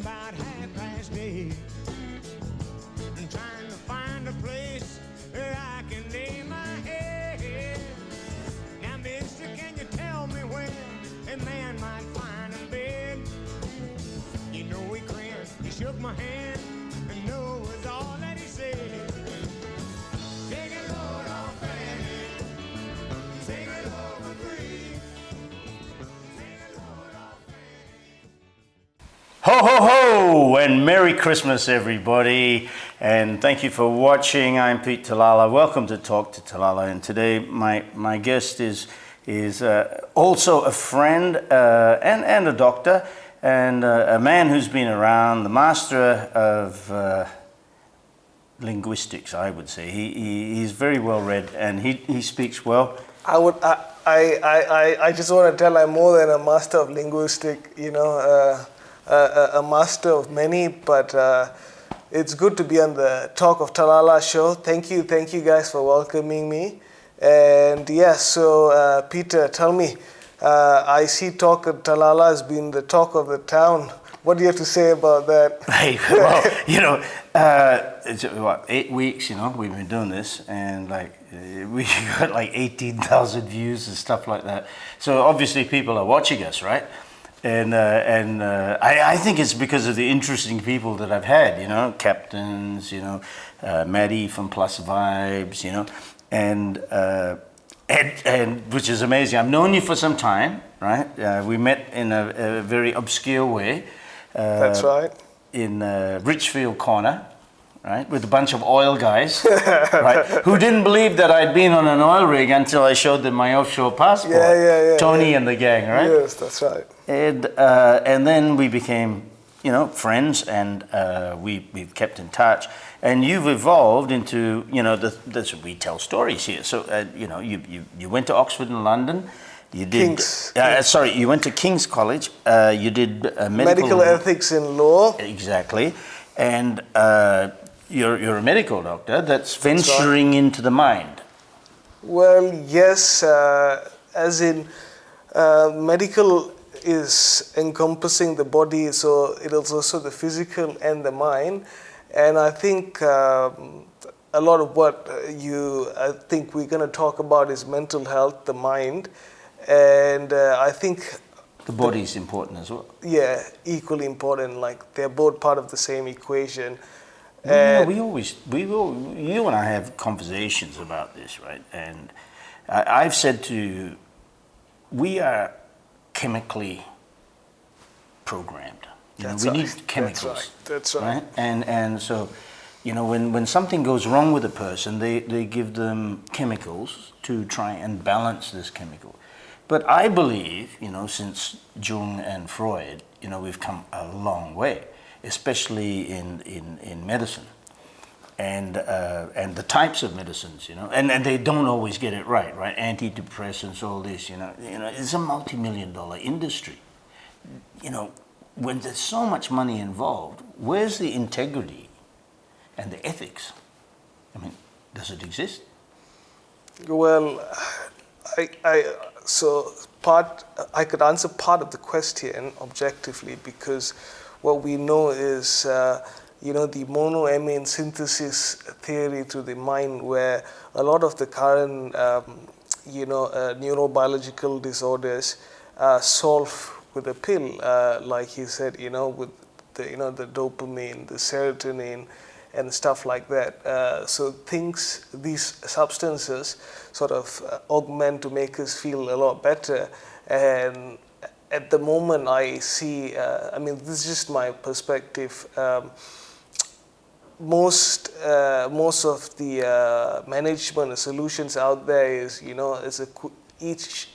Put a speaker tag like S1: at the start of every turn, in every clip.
S1: about 8:30. I'm trying to find a place where I can lay my head. Now, mister, can you tell me where a man might find a bed? You know he grinned, he shook my hand, and no was all that he said. Take a load off Fanny, take a load for free. Take a load off Fanny.
S2: Ho, ho, ho, and Merry Christmas, everybody. And thank you for watching. I'm Pete Talalla. Welcome to Talk to Talalla. And today my guest is also a friend and a doctor, and a man who's been around, the master of linguistics, I would say. He's very well read, and he speaks well.
S3: I just want to tell I'm more than a master of linguistic, a master of many, but it's good to be on the Talk of Talalla show. Thank you guys for welcoming me. And so Peter, tell me, I see Talk of Talalla has been the talk of the town. What do you have to say about that?
S2: Hey, well, it's 8 weeks, we've been doing this, and we got 18,000 views and stuff like that. So obviously people are watching us, right? And I think it's because of the interesting people that I've had, captains, Maddie from Plus Vibes, and which is amazing. I've known you for some time, right? We met in a very obscure way.
S3: That's right.
S2: In Richfield Corner, right, with a bunch of oil guys, right, who didn't believe that I'd been on an oil rig until I showed them my offshore passport.
S3: Yeah.
S2: Tony and the gang, right?
S3: Yes, that's right.
S2: And then we became, friends, and we've kept in touch. And you've evolved into, we tell stories here. So, you went to Oxford and London. You did. You went to King's College. You did
S3: medical ethics in law.
S2: Exactly, and you're a medical doctor that's venturing into the mind.
S3: Well, yes, as in medical is encompassing the body, so it is also the physical and the mind. And I think a lot of what I think we're going to talk about is mental health, the mind. And I think
S2: the body is important as well.
S3: Yeah, equally important. They're both part of the same equation.
S2: You and I have conversations about this, right? And I've said to you, we are chemically programmed. We need chemicals.
S3: That's right.
S2: And so, when something goes wrong with a person, they give them chemicals to try and balance this chemical. But I believe, since Jung and Freud, we've come a long way, especially in medicine, and the types of medicines, and they don't always get it right? Antidepressants, all this, it's a multi-million-dollar industry. When there's so much money involved, where's the integrity and the ethics? Does it exist?
S3: Well, I could answer part of the question objectively, because what we know is, the monoamine synthesis theory to the mind, where a lot of the current, neurobiological disorders solve with a pill, like you said, with the dopamine, the serotonin, and stuff like that. So these substances sort of augment to make us feel a lot better. And at the moment I see, this is just my perspective, most of the management solutions out there is, each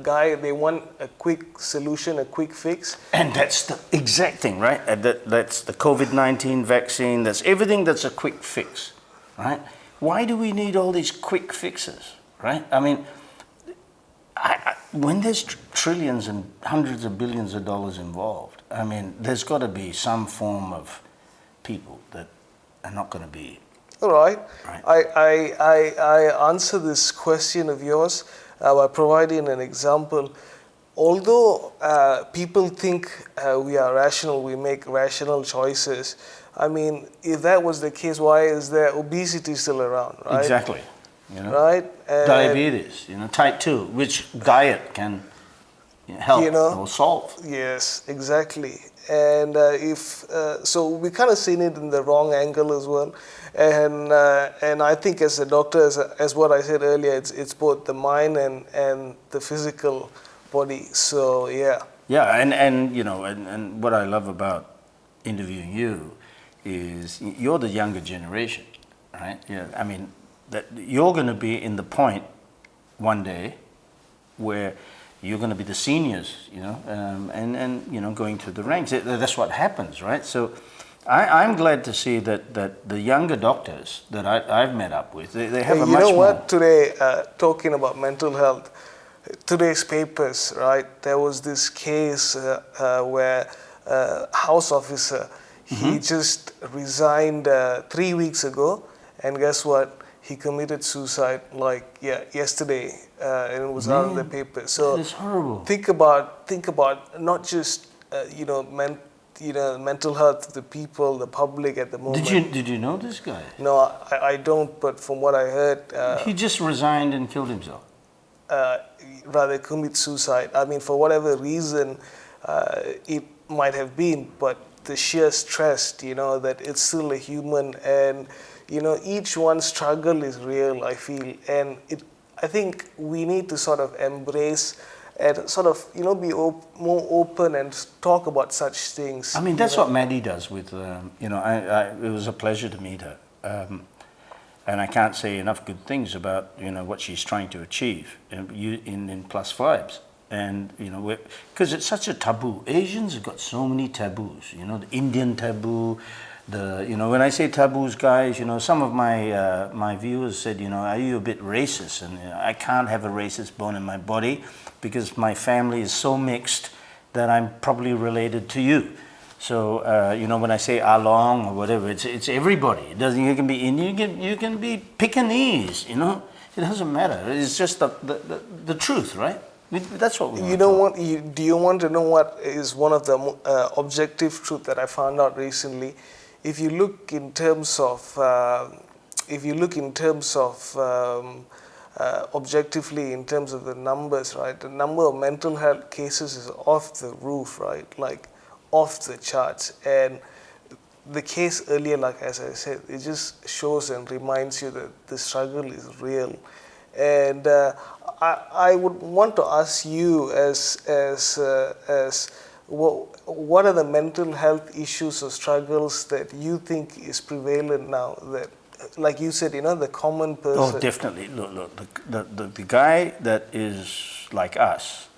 S3: guy, they want a quick solution, a quick fix.
S2: And that's the exact thing, right? That's the COVID-19 vaccine, that's everything that's a quick fix, right? Why do we need all these quick fixes, right? When there's trillions and hundreds of billions of dollars involved, there's got to be some form of people that are not going to be.
S3: All right. I answer this question of yours by providing an example. although people think we are rational, we make rational choices. I mean, if that was the case, why is there obesity still around, right?
S2: Exactly. You know?
S3: Right? And,
S2: Diabetes, type 2, which diet can help or solve.
S3: Yes, exactly. And so we kind of seen it in the wrong angle as well. And I think as a doctor, as what I said earlier, it's both the mind and the physical body. So yeah.
S2: Yeah, and what I love about interviewing you is you're the younger generation, right? Yeah, I mean that you're going to be in the point one day where you're going to be the seniors, and going through the ranks. That's what happens, right? So I'm glad to see that the younger doctors that I've met up with, they have a much more...
S3: You know what, today, talking about mental health, today's papers, right, there was this case where a house officer, he just resigned 3 weeks ago, and guess what? He committed suicide yesterday, and it was out in the paper. So
S2: that is horrible.
S3: Think about not just mental health of the people, the public at the moment.
S2: Did you know this guy?
S3: No, I don't. But from what I heard,
S2: he just resigned and killed himself.
S3: Rather commit suicide. I mean, for whatever reason it might have been, but the sheer stress, that it's still a human, and each one's struggle is real, I feel, and I think we need to sort of embrace and sort of, be more open and talk about such things.
S2: I mean, that's what Maddie does with, it was a pleasure to meet her. And I can't say enough good things about, what she's trying to achieve in Plus Vibes. And, because it's such a taboo. Asians have got so many taboos, the Indian taboo, when I say taboos, guys, some of my viewers said, are you a bit racist? And I can't have a racist bone in my body because my family is so mixed that I'm probably related to you. So, when I say Along or whatever, it's everybody. It doesn't. You can be Indian, you can be Pekingese, It doesn't matter. It's just the truth, right? That's what we want.
S3: Do you want to know what is one of the objective truth that I found out recently? If you look in terms of objectively in terms of the numbers, right? The number of mental health cases is off the roof, right? Like off the charts. And the case earlier, like as I said, it just shows and reminds you that the struggle is real. And I would want to ask you what are the mental health issues or struggles that you think is prevalent now that, like you said, the common person?
S2: Oh, definitely. Look, the guy that is like us,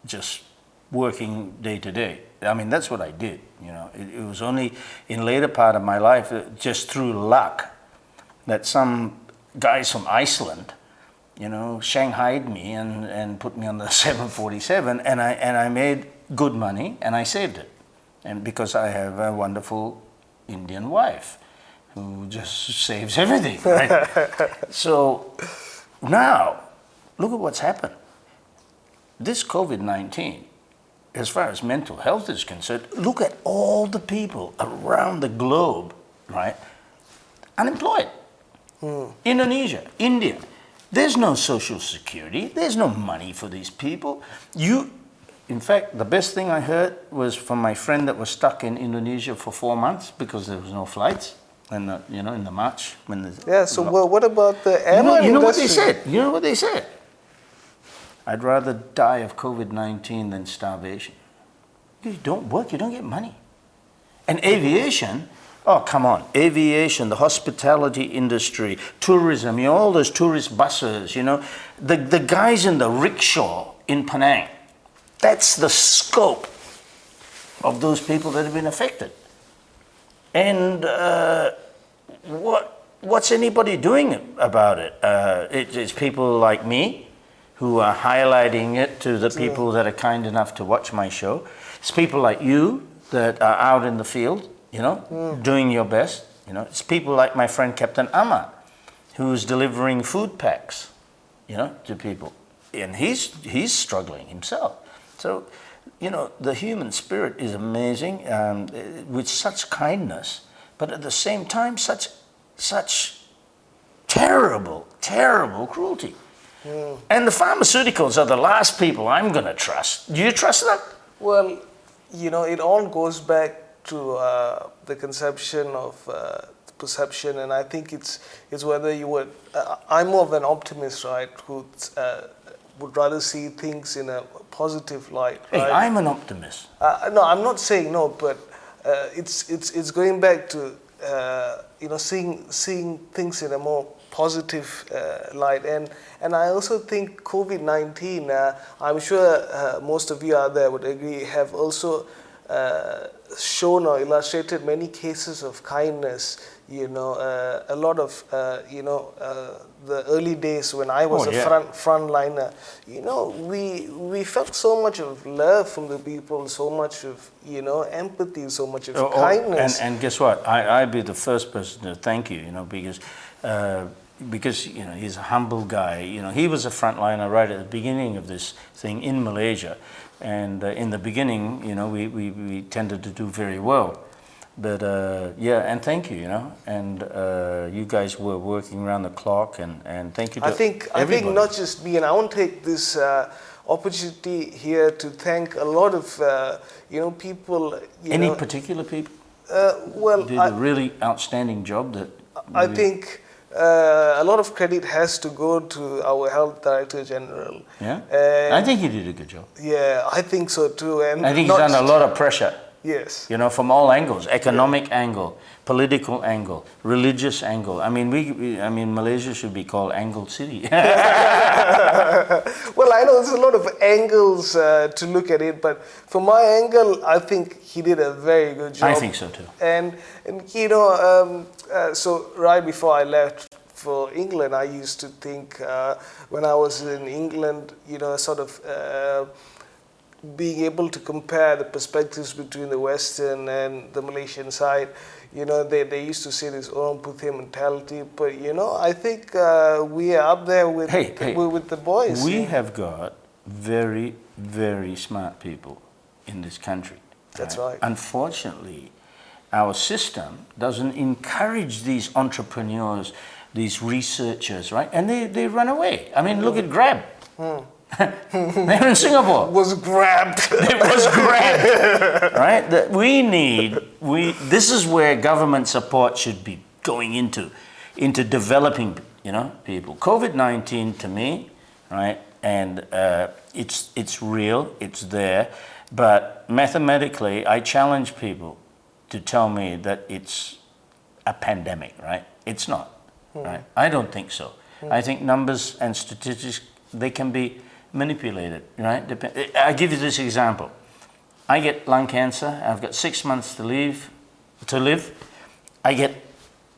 S2: just working day to day. I mean, that's what I did. It was only in later part of my life, just through luck, that some guys from Iceland, shanghaied me and put me on the 747, and I made good money, and I saved it. And because I have a wonderful Indian wife who just saves everything, right? So now, look at what's happened. This COVID-19, as far as mental health is concerned, look at all the people around the globe, right? Unemployed. Indonesia, India. There's no social security. There's no money for these people. In fact, the best thing I heard was from my friend that was stuck in Indonesia for 4 months because there was no flights, and in the March when
S3: So what about the airline industry?
S2: What they said? You know what they said? I'd rather die of COVID-19 than starvation. You don't work, you don't get money. And aviation. Oh, come on. Aviation, the hospitality industry, tourism, all those tourist buses, the guys in the rickshaw in Penang. That's the scope of those people that have been affected. And what's anybody doing about it? It's people like me who are highlighting it to the people that are kind enough to watch my show. It's people like you that are out in the field, doing your best. It's people like my friend Captain Amma, who's delivering food packs, to people, and he's struggling himself. So, you know, the human spirit is amazing, with such kindness, but at the same time, such terrible, terrible cruelty. And the pharmaceuticals are the last people I'm going to trust. Do you trust them?
S3: Well, you know, it all goes back to the conception of perception, and I think it's whether you would. I'm more of an optimist, right? Who would rather see things in a positive light.
S2: Hey,
S3: right?
S2: I'm an optimist.
S3: No, I'm not saying no, but it's going back to you know, seeing things in a more positive light, and I also think COVID-19. I'm sure most of you out there would agree, have also shown or illustrated many cases of kindness. You know, a lot of you know, the early days when I was frontliner. You know, we felt so much of love from the people, so much of, you know, empathy, so much of kindness.
S2: And guess what? I'd be the first person to thank you. You know, because you know, he's a humble guy. You know, he was a frontliner right at the beginning of this thing in Malaysia, and in the beginning, you know, we tended to do very well. But yeah, and thank you, you know, and you guys were working around the clock, and thank you to everybody.
S3: I think not just me, and I want to take this opportunity here to thank a lot of you know, people.
S2: Any particular people?
S3: Well,
S2: did a really outstanding job. That
S3: I think a lot of credit has to go to our Health Director General.
S2: Yeah,
S3: and
S2: I think he did a good job.
S3: Yeah, I think so too. And
S2: I think he's under a lot of pressure.
S3: Yes.
S2: You know, from all angles: economic angle, political angle, religious angle. I mean, I mean, Malaysia should be called Angle City.
S3: Well, I know there's a lot of angles to look at it, but from my angle, I think he did a very good job.
S2: I think so too.
S3: And you know, so right before I left for England, I used to think when I was in England, you know, sort of being able to compare the perspectives between the Western and the Malaysian side. You know, they used to say this Orang Putih mentality, but you know, I think we are up there with with the boys.
S2: We have got very, very smart people in this country.
S3: That's right.
S2: Unfortunately, our system doesn't encourage these entrepreneurs, these researchers, right? And they run away. I mean, look at Grab. They're in Singapore.
S3: Was grabbed.
S2: It was grabbed. Right? That this is where government support should be going into developing, you know, people. COVID-19 to me, right? And it's real, it's there, but mathematically, I challenge people to tell me that it's a pandemic, right? It's not, right? I don't think so. I think numbers and statistics, they can be manipulated, right? I give you this example. I get lung cancer. I've got 6 months to live. I get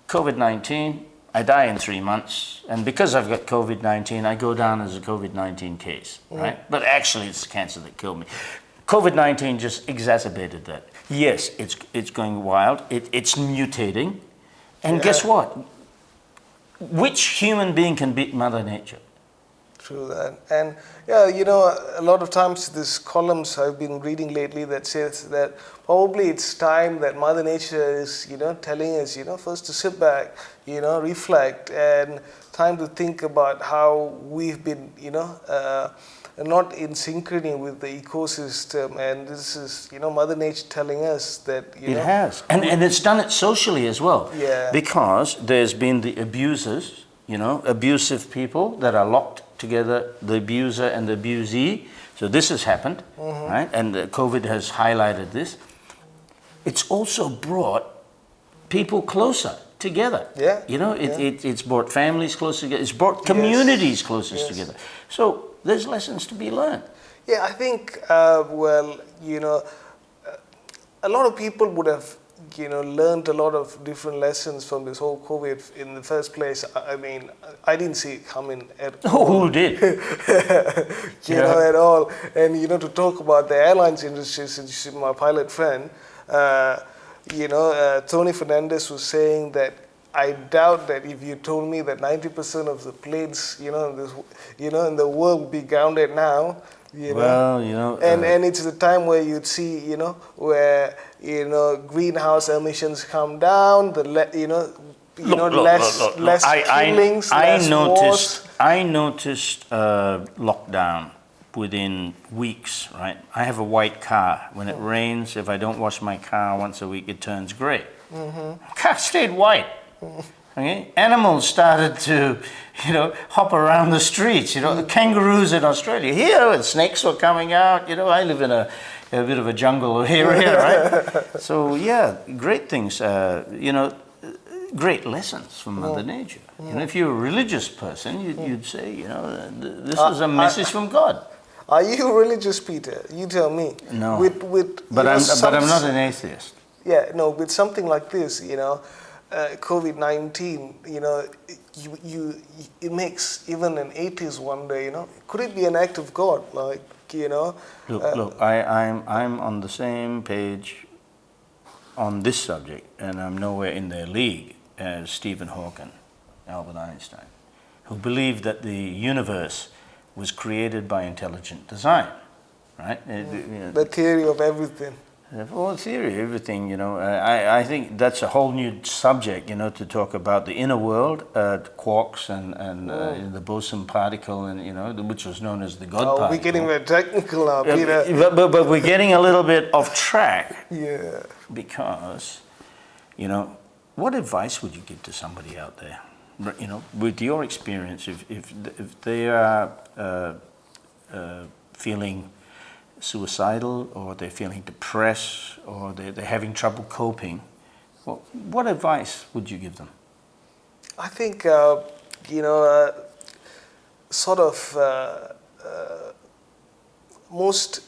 S2: COVID-19. I die in 3 months. And because I've got COVID-19, I go down as a COVID-19 case, right? But actually, it's cancer that killed me. COVID-19 just exacerbated that. Yes, it's going wild. It's mutating. And guess what? Which human being can beat Mother Nature?
S3: True that. And yeah, you know, a lot of times these columns I've been reading lately that says that probably it's time that Mother Nature is, you know, telling us, you know, first to sit back, you know, reflect, and time to think about how we've been, you know, not in synchrony with the ecosystem. And this is, you know, Mother Nature telling us that, you know.
S2: It has. And it's done it socially as well.
S3: Yeah.
S2: Because there's been the abusers, you know, abusive people that are locked together, the abuser and the abusee. So this has happened, right? And COVID has highlighted this. It's also brought people closer together.
S3: Yeah.
S2: You know, it's brought families closer together. It's brought communities closer together. So there's lessons to be learned.
S3: Yeah, I think, well, you know, a lot of people would have, you know, learned a lot of different lessons from this whole COVID in the first place. I mean, I didn't see it coming at all.
S2: Oh, who did?
S3: You know, at all. And, you know, to talk about the airlines industry, since you're my pilot friend, you know, Tony Fernandez was saying that I doubt that if you told me that 90% of the planes, in the world would be grounded now,
S2: Well,
S3: and it's the time where you'd see, where greenhouse emissions come down, less killings, less wars.
S2: I noticed lockdown within weeks, right? I have a white car. When it rains, if I don't wash my car once a week, it turns grey. Car stayed white. Okay? Animals started to, hop around the streets. The kangaroos in Australia. Here, snakes were coming out. I live in a bit of a jungle area, right? So yeah, great things. Great lessons from Mother Nature. If you're a religious person, you'd say, this is a message from God.
S3: Are you religious, Peter? You tell me.
S2: No.
S3: But
S2: I'm not an atheist.
S3: Yeah, no. With something like this, COVID-19, it makes even an atheist wonder. Could it be an act of God? Look.
S2: I'm on the same page on this subject, and I'm nowhere in their league as Stephen Hawking, Albert Einstein, who believed that the universe was created by intelligent design, right?
S3: The theory of everything.
S2: Well, theory of everything, I think that's a whole new subject, to talk about the inner world, quarks and the boson particle, and which was known as the God particle.
S3: We're getting very technical now, Peter.
S2: But we're getting a little bit off track.
S3: Yeah.
S2: Because, what advice would you give to somebody out there? With your experience, if they are feeling suicidal, or they're feeling depressed, or they're having trouble coping, what advice would you give them?
S3: I think, most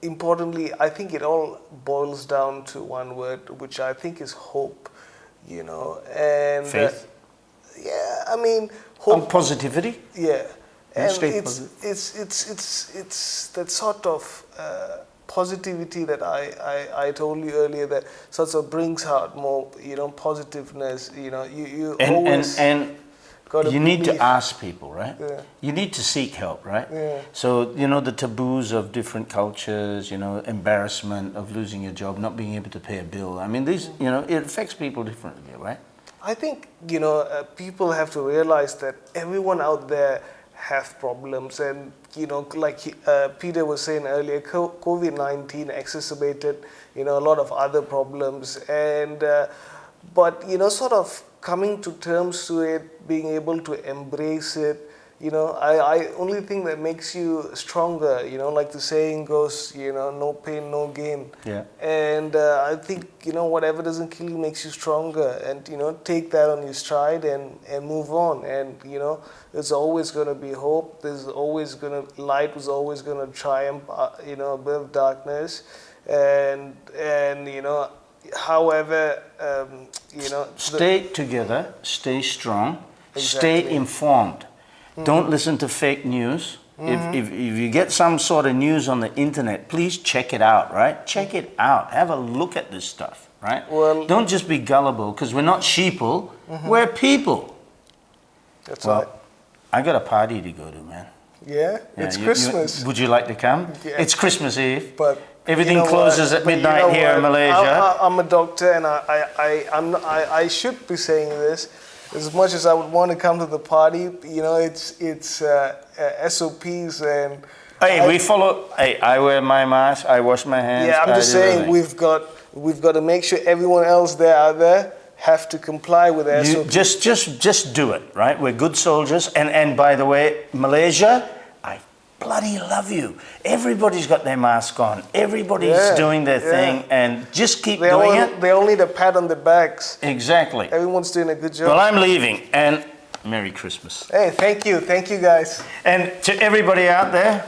S3: importantly, I think it all boils down to one word, which I think is hope, and
S2: faith.
S3: Yeah, I mean, hope.
S2: And positivity.
S3: Yeah, and
S2: it's
S3: that sort of positivity that I told you earlier, that sort of brings out more, positiveness. You always
S2: you need to ask people, right?
S3: Yeah.
S2: You need to seek help, right?
S3: Yeah.
S2: So, the taboos of different cultures, embarrassment of losing your job, not being able to pay a bill. I mean, these, it affects people differently, right?
S3: I think, people have to realize that everyone out there have problems, and, like Peter was saying earlier, COVID-19 exacerbated, a lot of other problems, and, but, sort of coming to terms to it, being able to embrace it, I only think that makes you stronger, like the saying goes, no pain, no gain.
S2: Yeah.
S3: And I think, whatever doesn't kill you makes you stronger, and, take that on your stride and move on. And, there's always going to be hope. Light was always going to triumph, above darkness. And however,
S2: stay together, stay strong,
S3: Exactly.
S2: stay informed. Don't listen to fake news. If you get some sort of news on the internet, please check it out, right? Check it out. Have a look at this stuff, right?
S3: Well,
S2: don't just be gullible, because we're not sheeple, we're people.
S3: That's right.
S2: I got a party to go to, man.
S3: Yeah, it's Christmas.
S2: Would you like to come?
S3: Yeah.
S2: It's Christmas Eve.
S3: But
S2: everything closes at midnight here in Malaysia.
S3: I'm a doctor, and I should be saying this. As much as I would want to come to the party, it's SOPs and.
S2: Hey, we follow. Hey, I wear my mask. I wash my hands.
S3: Yeah, I'm just saying we've got to make sure everyone else out there have to comply with SOPs.
S2: Just do it, right? We're good soldiers, and by the way, Malaysia, I bloody love you. Everybody's got their mask on. Everybody's doing their thing, and just keep doing it.
S3: They all need a pat on the backs.
S2: Exactly.
S3: Everyone's doing a good job.
S2: Well, I'm leaving, and Merry Christmas.
S3: Hey, thank you guys.
S2: And to everybody out there,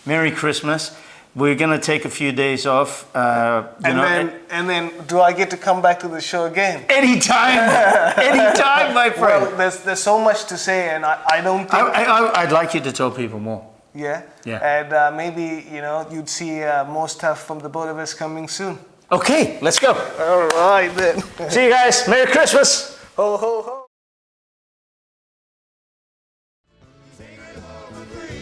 S2: Merry Christmas. We're going to take a few days off.
S3: And then, do I get to come back to the show again?
S2: Anytime, anytime, my friend.
S3: Well, there's so much to say, and I don't think.
S2: I'd like you to tell people more.
S3: Yeah.
S2: Yeah.
S3: And maybe you'd see more stuff from the both of us coming soon.
S2: Okay, let's go.
S3: All right then.
S2: See you guys. Merry Christmas.
S3: Ho, ho, ho.
S1: Sing it all for free.